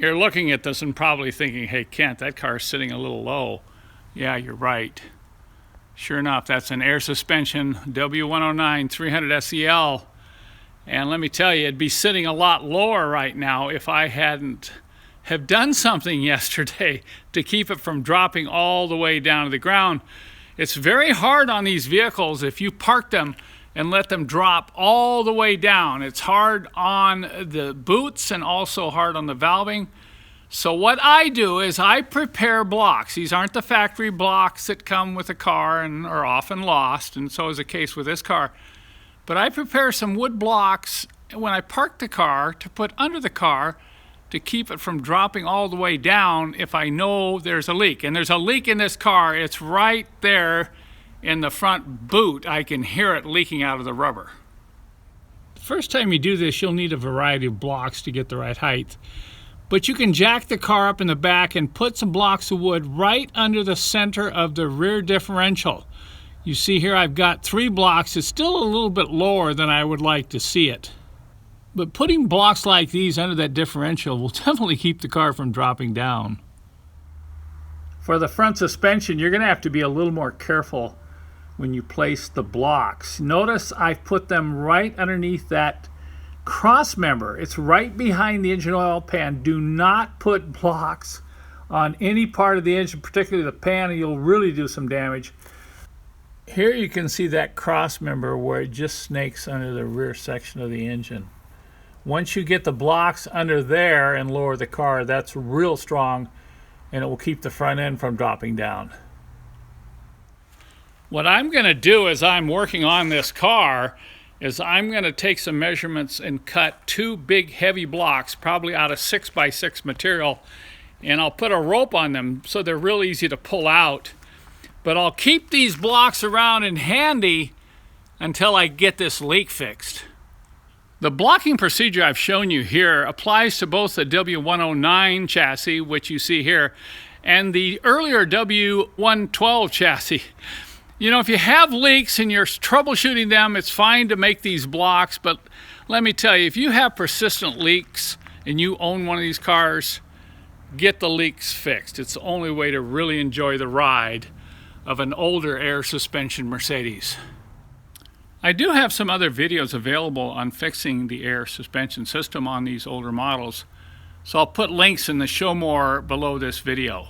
You're looking at this and probably thinking, hey, Kent, that car's sitting a little low. Yeah, you're right. Sure enough, that's an air suspension W109 300 SEL. And let me tell you, it'd be sitting a lot lower right now if I hadn't have done something yesterday to keep it from dropping all the way down to the ground. It's very hard on these vehicles if you park them and let them drop all the way down. It's hard on the boots and also hard on the valving. So what I do is I prepare blocks. These aren't the factory blocks that come with a car and are often lost, and so is the case with this car. But I prepare some wood blocks when I park the car to put under the car to keep it from dropping all the way down if I know there's a leak. And there's a leak in this car. It's right there in the front boot. I can hear it leaking out of the rubber. The first time you do this, you'll need a variety of blocks to get the right height. But you can jack the car up in the back and put some blocks of wood right under the center of the rear differential. You see here I've got 3 blocks. It's still a little bit lower than I would like to see it. But putting blocks like these under that differential will definitely keep the car from dropping down. For the front suspension, you're going to have to be a little more careful when you place the blocks. Notice I've put them right underneath that cross member. It's right behind the engine oil pan. Do not put blocks on any part of the engine, particularly the pan, or you'll really do some damage. Here you can see that cross member where it just snakes under the rear section of the engine. Once you get the blocks under there and lower the car, that's real strong, and it will keep the front end from dropping down. What I'm going to do as I'm working on this car is I'm going to take some measurements and cut 2 big heavy blocks, probably out of 6x6 material, and I'll put a rope on them so they're real easy to pull out. But I'll keep these blocks around and handy until I get this leak fixed. The blocking procedure I've shown you here applies to both the W109 chassis, which you see here, and the earlier W112 chassis. You know, if you have leaks and you're troubleshooting them, it's fine to make these blocks, but let me tell you, if you have persistent leaks and you own one of these cars, get the leaks fixed. It's the only way to really enjoy the ride of an older air suspension Mercedes. I do have some other videos available on fixing the air suspension system on these older models, so I'll put links in the show more below this video.